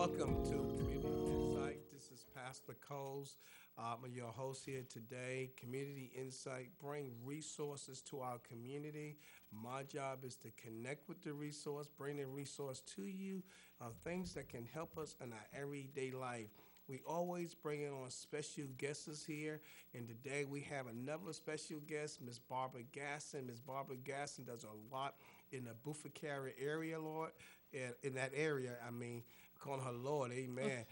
Welcome to Community Insight. This is Pastor Coles. I'm your host here today. Community Insight bring resources to our community. My job is to connect with the resource, bring the resource to you, things that can help us in our everyday life. We always bring in on special guests here, and today we have another special guest, Miss Barbara Gaskin. Miss Barbara Gaskin does a lot in the Buford area, Lord. In that area, I mean, calling her Lord, amen.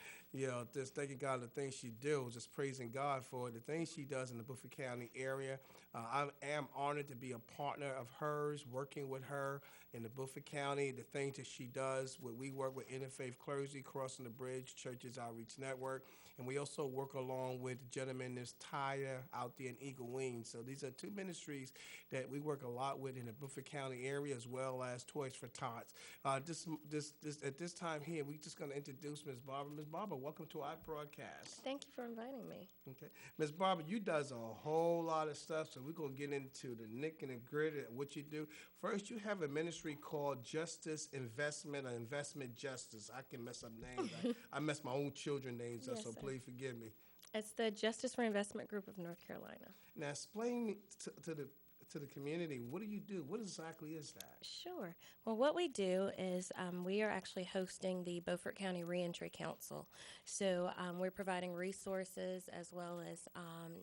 Just thanking God the things she do, just praising God for the things she does in the Beaufort County area. I am honored to be a partner of hers, working with her in the Beaufort County, the things that she does. We work with Interfaith Clergy, Crossing the Bridge, Churches Outreach Network, and we also work along with the gentleman that's Tyre out there in Eagle Wing. So these are two ministries that we work a lot with in the Beaufort County area, as well as Toys for Tots. At this time here, we just going to introduce Ms. Barbara. Ms. Barbara, welcome to our broadcast. Thank you for inviting me. Okay. Ms. Barbara, you does a whole lot of stuff, so we're going to get into the nick and the grit of what you do. First, you have a ministry called Justice Investment or Investment Justice. I can mess up names. I mess my own children's names up, Yes, so sir. please forgive me. It's the Justice for Investment Group of North Carolina. Now, explain to the community, what do you do? What exactly is that? Sure. Well, what we do is we are actually hosting the Beaufort County Reentry Council. So we're providing resources as well as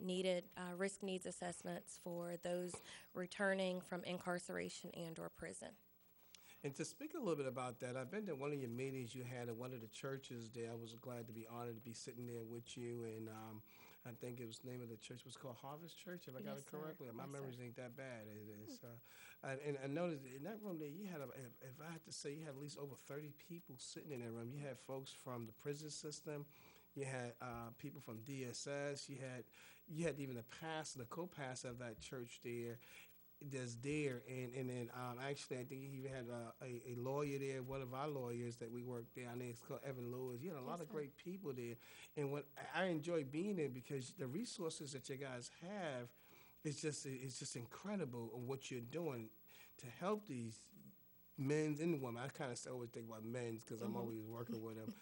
needed risk needs assessments for those returning from incarceration and or prison. And to speak a little bit about that, I've been to one of your meetings you had at one of the churches there. I was glad to be honored to be sitting there with you. And I think it was the name of the church was called Harvest Church, if I got Yes, it correctly. sir. My Yes, memories sir. ain't that bad. It is. And I noticed in that room there, you had, if I had to say, you had at least over 30 people sitting in that room. You had folks from the prison system. You had people from DSS. You had even the pastor, the co-pastor of that church there. That's there, and then actually I think he even had a lawyer there, one of our lawyers that we worked down there. It's called Evan Lewis. You had a lot Yes, of sir. great people there, and what I enjoy being there because the resources that you guys have, it's just incredible on what you're doing to help these men's and women. I kind of always think about men's because I'm always working with them,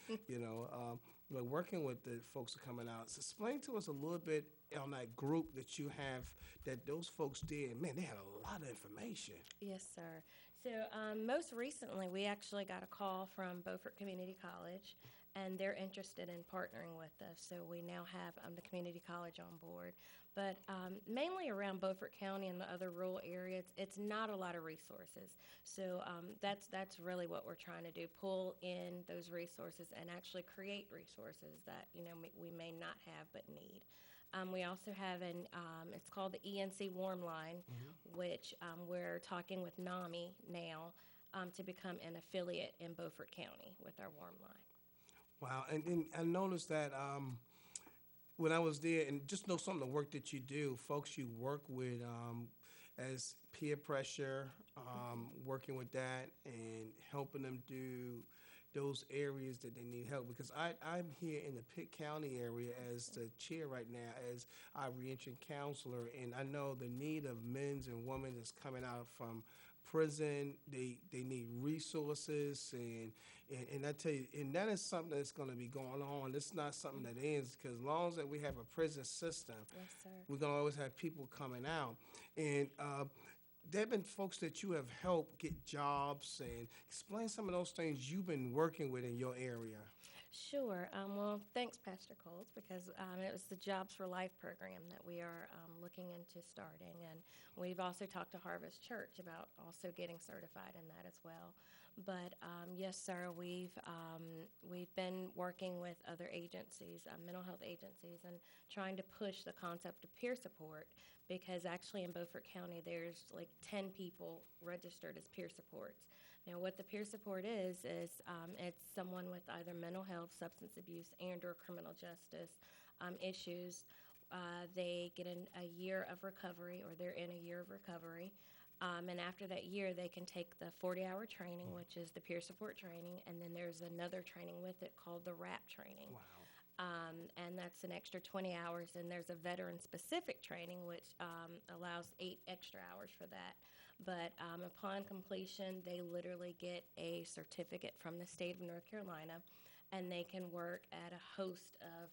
but working with the folks that are coming out. So explain to us a little bit on that group that you have that those folks did. Man, they had a lot of information. Yes, sir. So most recently, we actually got a call from Beaufort Community College, and they're interested in partnering with us. So we now have the community college on board. But mainly around Beaufort County and the other rural areas, it's not a lot of resources. So that's really what we're trying to do, pull in those resources and actually create resources that we may not have but need. We also have it's called the ENC Warm Line, which we're talking with NAMI now to become an affiliate in Beaufort County with our Warm Line. Wow, and then I noticed that when I was there, and just know some of the work that you do, folks you work with as peer pressure, working with that and helping them do those areas that they need help. Because I'm here in the Pitt County area as the chair right now, as our reentry counselor, and I know the need of men and women that's coming out from prison. They need resources, and I tell you, and that is something that's going to be going on. It's not something that ends, because as long as we have a prison system, Yes, sir. we're going to always have people coming out. And there have been folks that you have helped get jobs, and explain some of those things you've been working with in your area. Sure. Well, thanks, Pastor Coles, because it was the Jobs for Life program that we are looking into starting. And we've also talked to Harvest Church about also getting certified in that as well. But yes, sir, we've been working with other agencies, mental health agencies, and trying to push the concept of peer support, because actually in Beaufort County there's like 10 people registered as peer supports. Now, what the peer support is it's someone with either mental health, substance abuse, and or criminal justice issues. They get in a year of recovery, or they're in a year of recovery. And after that year, they can take the 40-hour training, which is the peer support training, and then there's another training with it called the RAP training. Wow. And that's an extra 20 hours, and there's a veteran-specific training, which allows 8 extra hours for that. But upon completion, they literally get a certificate from the state of North Carolina, and they can work at a host of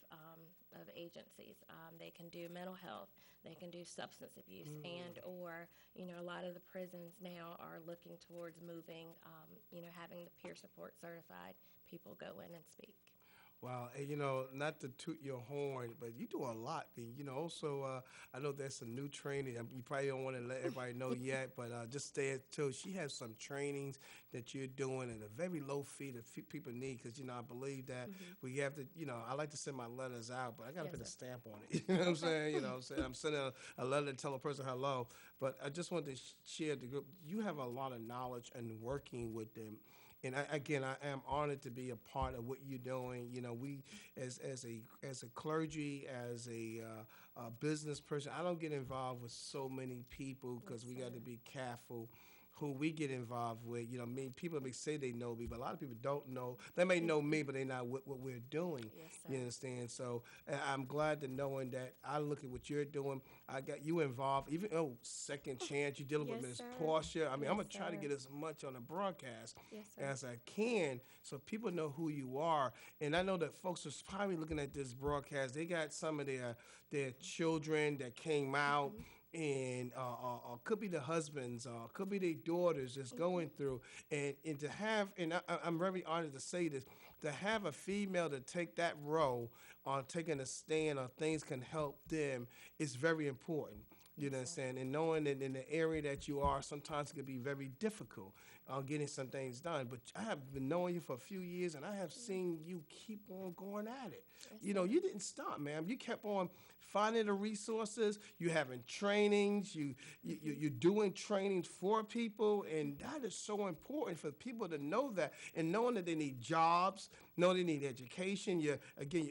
agencies. They can do mental health, they can do substance abuse, and or a lot of the prisons now are looking towards moving, having the peer support certified people go in and speak. Wow, and not to toot your horn, but you do a lot. And, also, I know there's some new training. You probably don't want to let everybody know yet, but just stay until she has some trainings that you're doing at a very low fee that people need. Because I believe that we have to. I like to send my letters out, but I got to put a stamp on it. You know what I'm saying? I'm sending a letter to tell a person hello, but I just wanted to share the group. You have a lot of knowledge and working with them. And I am honored to be a part of what you're doing. We, as a clergy, as a business person, I don't get involved with so many people because we got to be careful who we get involved with. People may say they know me, but a lot of people don't know. They may know me, but they not what we're doing. Yes, sir. You understand? So I'm glad to knowing that I look at what you're doing. I got you involved. Even Second Chance, you're dealing with Yes, Miss sir. Portia. I'm gonna try to sir. get as much on the broadcast Yes, sir. as I can, so people know who you are. And I know that folks are probably looking at this broadcast. They got some of their children that came out. And could be the husbands, could be their daughters that's going through, and to have, and I'm very honored to say this, to have a female to take that role on taking a stand on things can help them is very important. You understand? And knowing that in the area that you are, sometimes it can be very difficult getting some things done. But I have been knowing you for a few years, and I have seen you keep on going at it. You didn't stop, ma'am. You kept on finding the resources. You having trainings. You're doing trainings for people, and that is so important for people to know that, and knowing that they need jobs, know they need education. You're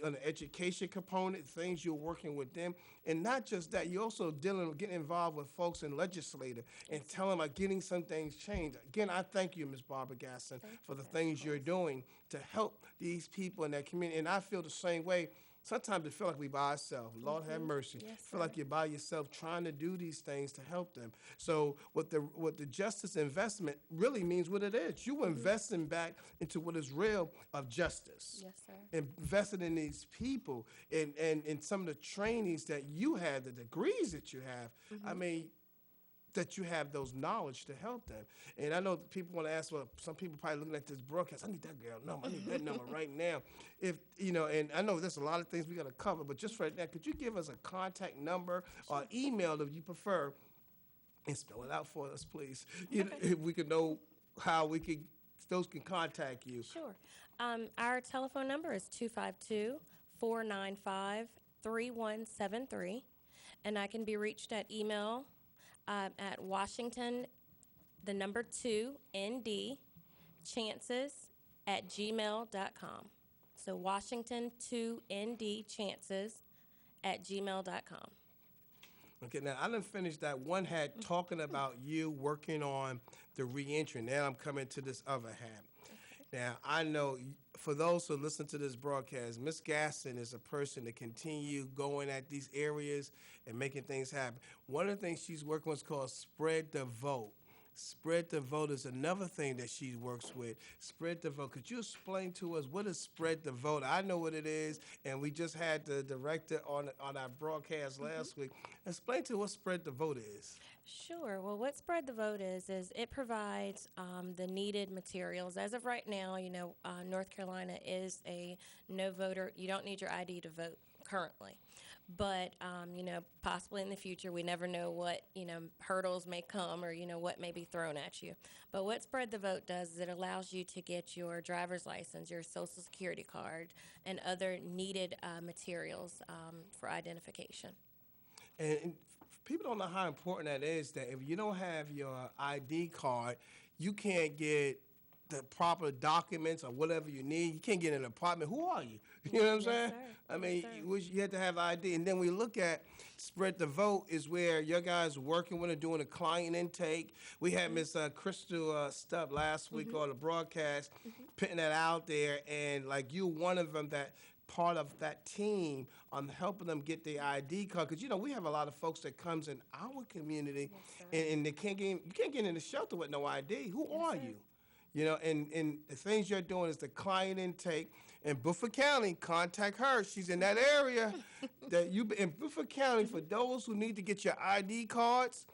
on the education component, things you're working with them, and not just that. You're also getting involved with folks in legislature and telling them about getting some things changed. Again, I thank you, Ms. Barbara Gaskin, for the things you're doing to help these people in that community. And I feel the same way. Sometimes it feel like we by ourselves. Lord have mercy. Yes, Feel like you're by yourself trying to do these things to help them. So what the justice investment really means, what it is, you investing back into what is real of justice. Yes, sir. Invested in these people and some of the trainings that you have, the degrees that you have. I mean, that you have those knowledge to help them. And I know people want to ask, well, some people probably looking at this broadcast, I need that girl number, I need that number right now. If, and I know there's a lot of things we got to cover, but just for that, could you give us a contact number or email if you prefer, and spell it out for us, please? If we could know how those can contact you. Sure. Our telephone number is 252-495-3173, and I can be reached at email at Washington, the number 2, ND, chances@gmail.com. So Washington 2 ND chances @gmail.com. Okay, now I done finished that one hat talking about you working on the reentry. Now I'm coming to this other hat. Now, I know for those who listen to this broadcast, Ms. Gaston is a person to continue going at these areas and making things happen. One of the things she's working with is called Spread the Vote. Spread the Vote is another thing that she works with. Spread the Vote. Could you explain to us what is Spread the Vote? I know what it is, and we just had the director on our broadcast last week. Explain to us what Spread the Vote is. Sure. Well, what Spread the Vote is it provides the needed materials. As of right now, North Carolina is a no voter. You don't need your ID to vote currently. But, possibly in the future, we never know what, hurdles may come or, what may be thrown at you. But what Spread the Vote does is it allows you to get your driver's license, your Social Security card, and other needed materials for identification. And people don't know how important that is, that if you don't have your ID card, you can't get the proper documents or whatever you need. You can't get an apartment. Who are you? You know what I'm saying? Sir. I mean, Yes, sir. you have to have ID. And then we look at Spread the Vote is where your guys working with her, doing a client intake. We had Miss Crystal Stubb last week on the broadcast, putting that out there. And like you, one of them that part of that team on helping them get their ID card. Because, we have a lot of folks that comes in our community and they you can't get in the shelter with no ID. Who are sir. you? And the things you're doing is the client intake. In Beaufort County, contact her. She's in that area. In Beaufort County, for those who need to get your ID cards,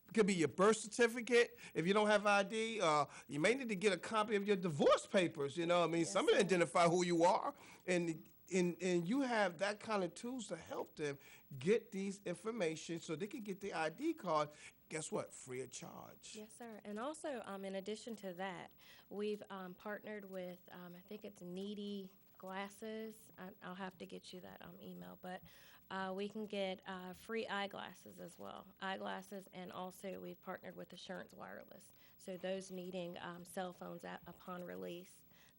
it could be your birth certificate. If you don't have ID, you may need to get a copy of your divorce papers. Yes, somebody sir. identify who you are, and you have that kind of tools to help them get these information so they can get the ID card. Guess what? Free of charge. Yes, sir. And also, in addition to that, we've partnered with, I think it's Needy Glasses. I'll have to get you that email, but we can get free eyeglasses as well. Eyeglasses, and also we've partnered with Assurance Wireless. So those needing cell phones upon release,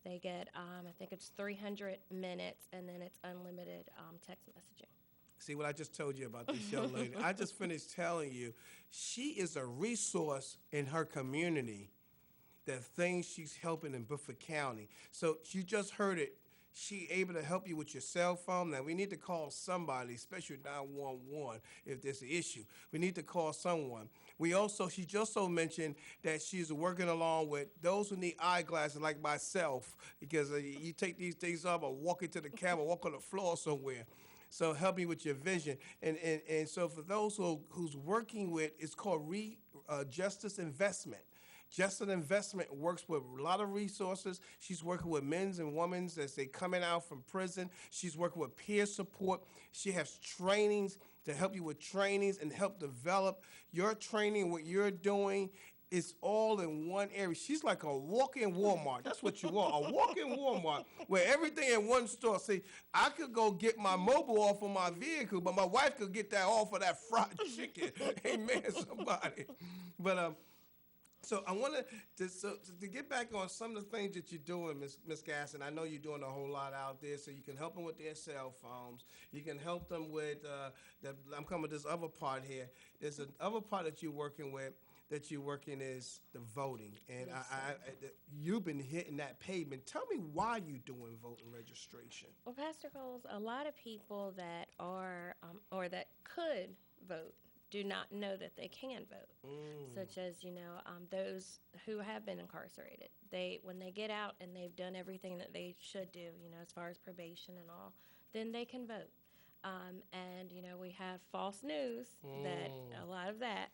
they get, I think it's 300 minutes, and then it's unlimited text messaging. See what I just told you about this young lady? I just finished telling you, she is a resource in her community, the things she's helping in Beaufort County. So you just heard it. She able to help you with your cell phone. Now, we need to call somebody, especially 911, if there's an issue. We need to call someone. She just so mentioned that she's working along with those who need eyeglasses like myself, because you take these things off or walk into the cab or walk on the floor somewhere. So help me with your vision. And so for those who's working with, it's called Justice Investment. Justice Investment works with a lot of resources. She's working with men and women as they coming out from prison. She's working with peer support. She has trainings to help you with trainings and help develop your training, what you're doing. It's all in one area. She's like a walk-in Walmart. That's what you are, a walk-in Walmart where everything in one store. See, I could go get my mobile off of my vehicle, but my wife could get that off of that fried chicken. Amen, somebody. But so I want to get back on some of the things that you're doing, Miss Gaskin. I know you're doing a whole lot out there, so you can help them with their cell phones. You can help them with, I'm coming with this other part here. There's another part that you're working with, is the voting. And Yes, you've been hitting that pavement. Tell me why you're doing voting registration. Well, Pastor Coles, a lot of people that are or that could vote do not know that they can vote, such as those who have been incarcerated. When they get out and they've done everything that they should do, as far as probation and all, then they can vote. And we have false news that a lot of that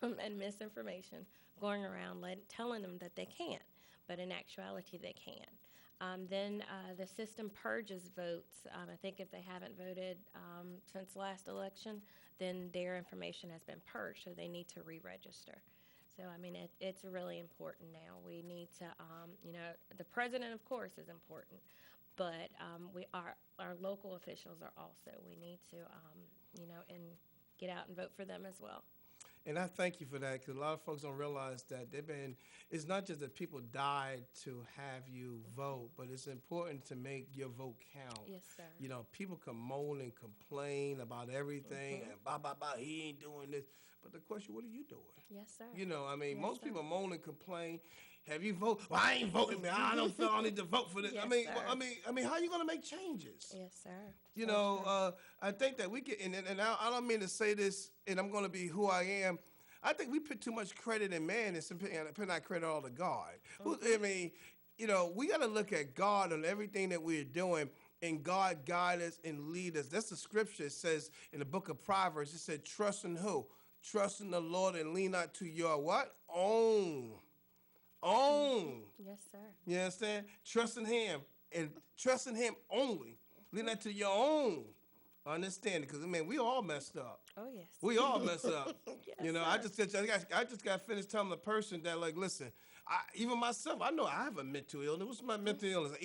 and misinformation going around telling them that they can't, but in actuality they can. Then the system purges votes. I think if they haven't voted since last election, then their information has been purged, so they need to re-register. So, it's really important now. We need to, the president, of course, is important, but our local officials are also. We need to, and get out and vote for them as well. And I thank you for that, because a lot of folks don't realize that it's not just that people died to have you vote, but it's important to make your vote count. Yes, sir. People can moan and complain about everything, and he ain't doing this. But the question, what are you doing? Yes, sir. Most Yes, sir. people moan and complain. Have you voted? Well, I ain't voting, man. I don't feel I need to vote for this. Yes, how are you going to make changes? Yes, sir. I think that we get, and I don't mean to say this, and I'm going to be who I am. I think we put too much credit in man and put not credit all to God. We got to look at God on everything that we're doing, and God guide us and lead us. That's the scripture. It says in the book of Proverbs, it said, trust in who? Trust in the Lord and lean not to your what? Own. Yes, sir. You understand? Trust in him, and trust in him only. Lean not to your own understanding, because we all messed up. Oh, yes. We all mess up. Yes, I just got finished telling the person that, like, listen, even myself, I know I have a mental illness. What's my mental illness?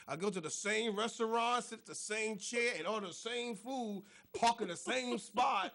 I go to the same restaurant, sit at the same chair, and order the same food, park in the same spot.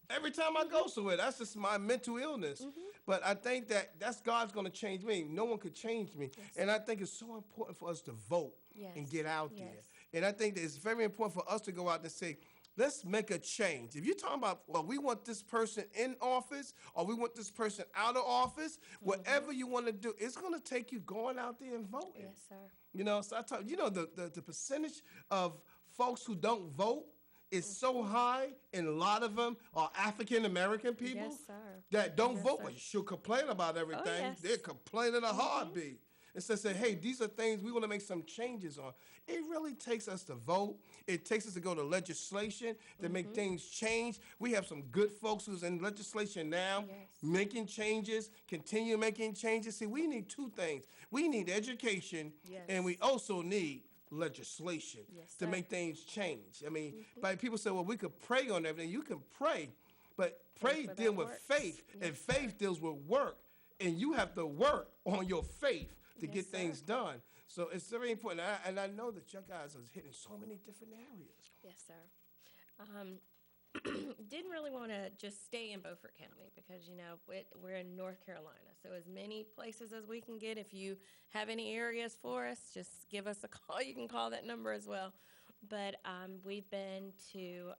Every time I go somewhere, that's just my mental illness. Mm-hmm. But I think that's God's going to change me. No one could change me. Yes. And I think it's so important for us to vote and get out there. And I think that it's very important for us to go out and say, let's make a change. If you're talking about, well, we want this person in office or we want this person out of office, whatever you want to do, it's going to take you going out there and voting. Yes, sir. So I tell you, the percentage of folks who don't vote is so high, and a lot of them are African-American people Yes, sir. that don't Yes, vote, sir. but you should complain about everything. Oh, yes. They're complaining a heartbeat. Instead of saying, hey, these are things we want to make some changes on. It really takes us to vote. It takes us to go to legislation to make things change. We have some good folks who's in legislation now making changes, continue making changes. See, we need two things. We need education, and we also need legislation to make things change. I mean, like people say, well, we could pray on everything. You can pray, but pray deals with faith, and faith deals with work. And you have to work on your faith to get things done. So it's very important. And I know that your guys are hitting so many different areas. Yes, sir. Didn't really want to just stay in Beaufort County because, you know, we're in North Carolina. So as many places as we can get. If you have any areas for us, just give us a call. You can call that number as well. But we've been to,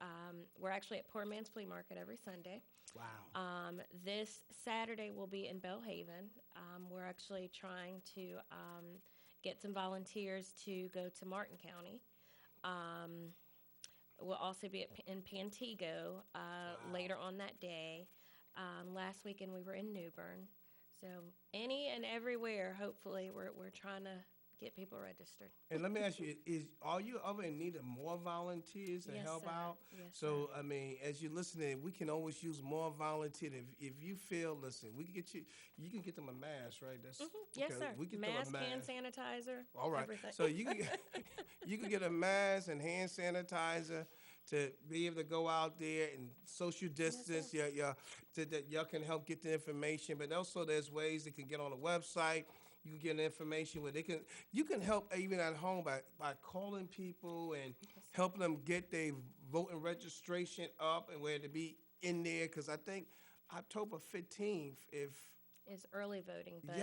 we're actually at Poor Man's Flea Market every Sunday. Wow. This Saturday we'll be in Belhaven. We're actually trying to get some volunteers to go to Martin County. We'll also be in Pantego later on that day. Last weekend we were in Newbern. So any and everywhere, hopefully, we're trying to get people registered. And let me ask you, are you ever in need of more volunteers to help out? Yes, so, I mean, as you're listening, we can always use more volunteers. If you feel, listen, we can get you can get them a mask, right? That's Yes, sir. We can Mask, them a hand mask. sanitizer, All right. everything. So you can get, you can get a mask and hand sanitizer to be able to go out there and social distance. That y'all can help get the information. But also there's ways they can get on the website. You can get information where you can help even at home by calling people and helping them get their voting registration up and where to be in there. Because I think October 15th, is early voting, but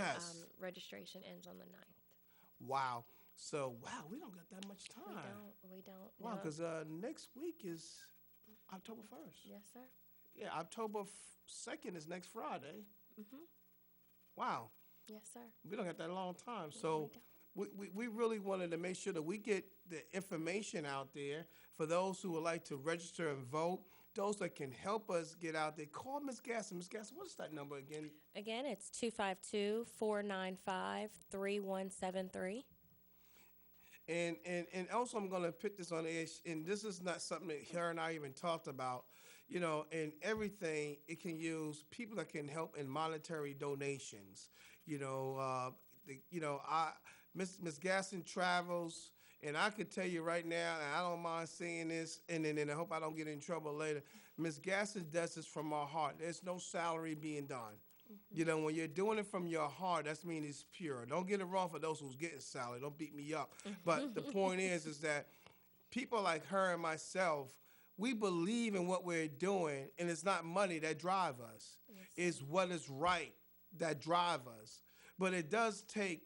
registration ends on the 9th. Wow. So, we don't got that much time. We don't. Wow, because next week is October 1st. Yes, sir. Yeah, October 2nd is next Friday. Wow. Yes, sir. We don't have that long time. So we really wanted to make sure that we get the information out there for those who would like to register and vote, those that can help us get out there. Call Ms. Gaskins. Ms. Gaskins, what's that number again? Again, it's 252-495-3173. And also I'm going to put this on the edge, and this is not something that her and I even talked about. You know, and everything, it can use people that can help in monetary donations. Miss Gaston travels, and I could tell you right now, and I don't mind saying this, and I hope I don't get in trouble later. Miss Gaston does this from her heart. There's no salary being done. You know, when you're doing it from your heart, that means it's pure. Don't get it wrong for those who's getting salary. Don't beat me up. But the point is that people like her and myself, we believe in what we're doing, and it's not money that drive us. It's what is right that drive us. But it does take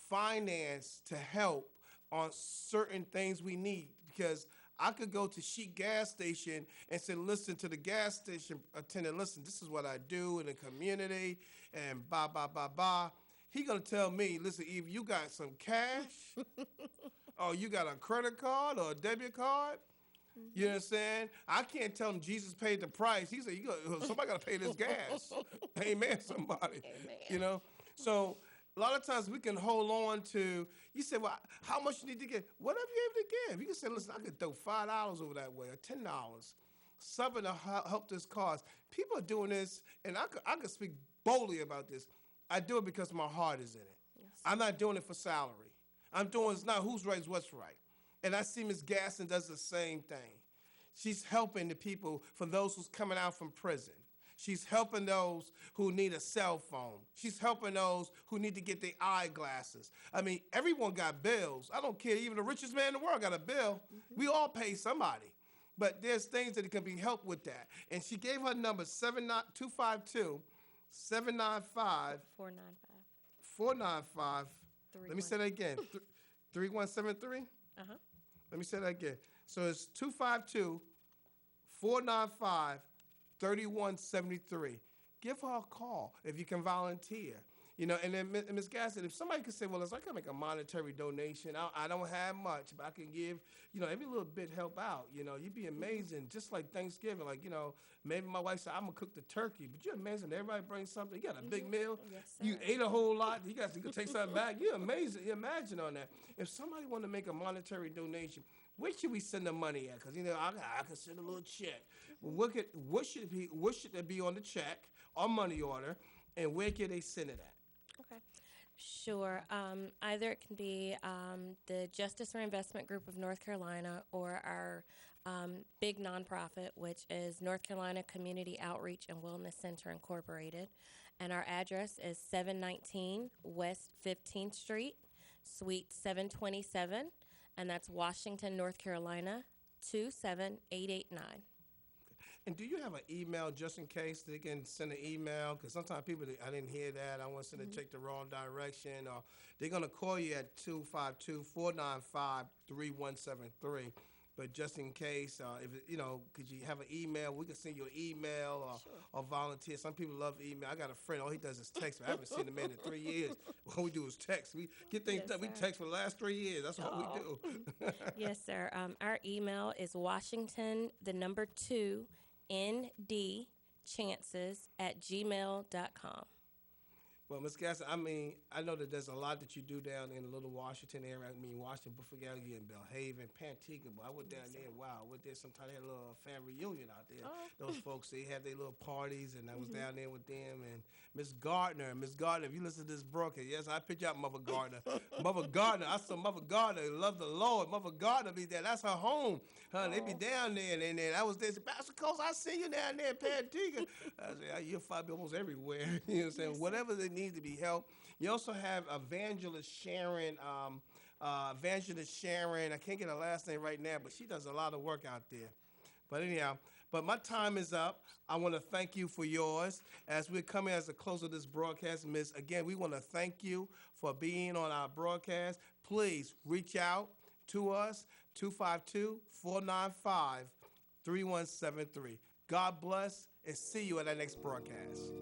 finance to help on certain things we need, because I could go to Chic gas station and say, listen to the gas station attendant, listen, this is what I do in the community, and He gonna tell me, listen, if you got some cash, or you got a credit card or a debit card, you understand? I can't tell him Jesus paid the price. He said, somebody got to pay this gas. Amen, somebody. Amen. You know? So a lot of times we can hold on to, you say, well, how much you need to give? Whatever you're able to give. You can say, listen, I could throw $5 over that way or $10. Something to help this cause. People are doing this, and I could speak boldly about this. I do it because my heart is in it. Yes. I'm not doing it for salary. I'm doing it's not who's right, it's what's right. And I see Ms. Gaston does the same thing. She's helping the people, for those who's coming out from prison. She's helping those who need a cell phone. She's helping those who need to get their eyeglasses. I mean, everyone got bills. I don't care. Even the richest man in the world got a bill. We all pay somebody. But there's things that can be helped with that. And she gave her number, 252-795. 495. Let me say that again. 3173? Uh-huh. Let me say that again. So it's 252-495-3173. Give her a call if you can volunteer. You know, and then Ms. Gaskins, if somebody could say, well, if I can make a monetary donation, I don't have much, but I can give, you know, every little bit help out. You know, you'd be amazing. Just like Thanksgiving, like, you know, maybe my wife said, I'm going to cook the turkey, but you're amazing. Everybody brings something. You got a big meal. Yes, sir. You ate a whole lot. You can take something back. You're amazing. You imagine on that. If somebody want to make a monetary donation, where should we send the money at? Because, you know, I can send a little check. What should there be on the check or money order, and where can they send it at? Okay. Sure. Either it can be the Justice Reinvestment Group of North Carolina or our big nonprofit, which is North Carolina Community Outreach and Wellness Center Incorporated. And our address is 719 West 15th Street, Suite 727, and that's Washington, North Carolina, 27889. And do you have an email just in case they can send an email? Because sometimes people, I didn't hear that. I want to send a check the wrong direction. Or they're going to call you at 252-495-3173. But just in case, if you know, could you have an email? We can send you an email or volunteer. Some people love email. I got a friend. All he does is text. I haven't seen the man in 3 years. All we do is text. We get things done. We text for the last 3 years. That's what we do. Yes, sir. Our email is washington2ndchances@gmail.com. Well, Ms. Gaskins, I mean, I know that there's a lot that you do down in the Little Washington area. I mean, Washington, Buffalo, and Belhaven, Pantigua. I went down there. Wow, I went there sometime. They had a little family reunion out there. Those folks, they had their little parties, and I was down there with them. And Miss Gardner, if you listen to this broadcast, yes, I picked you up Mother Gardner. Mother Gardner, I saw Mother Gardner, love the Lord. Mother Gardner be there. That's her home. They be down there. And then I was there. Pastor Coles, I see you down there in Pantigua. I said, you'll find me almost everywhere. You know what I'm saying? Whatever they need to be helped. You also have Evangelist Sharon. I can't get her last name right now, but she does a lot of work out there. But anyhow, my time is up. I want to thank you for yours. As we're coming as the close of this broadcast, Miss, again, we want to thank you for being on our broadcast. Please reach out to us, 252-495-3173. God bless, and see you at our next broadcast.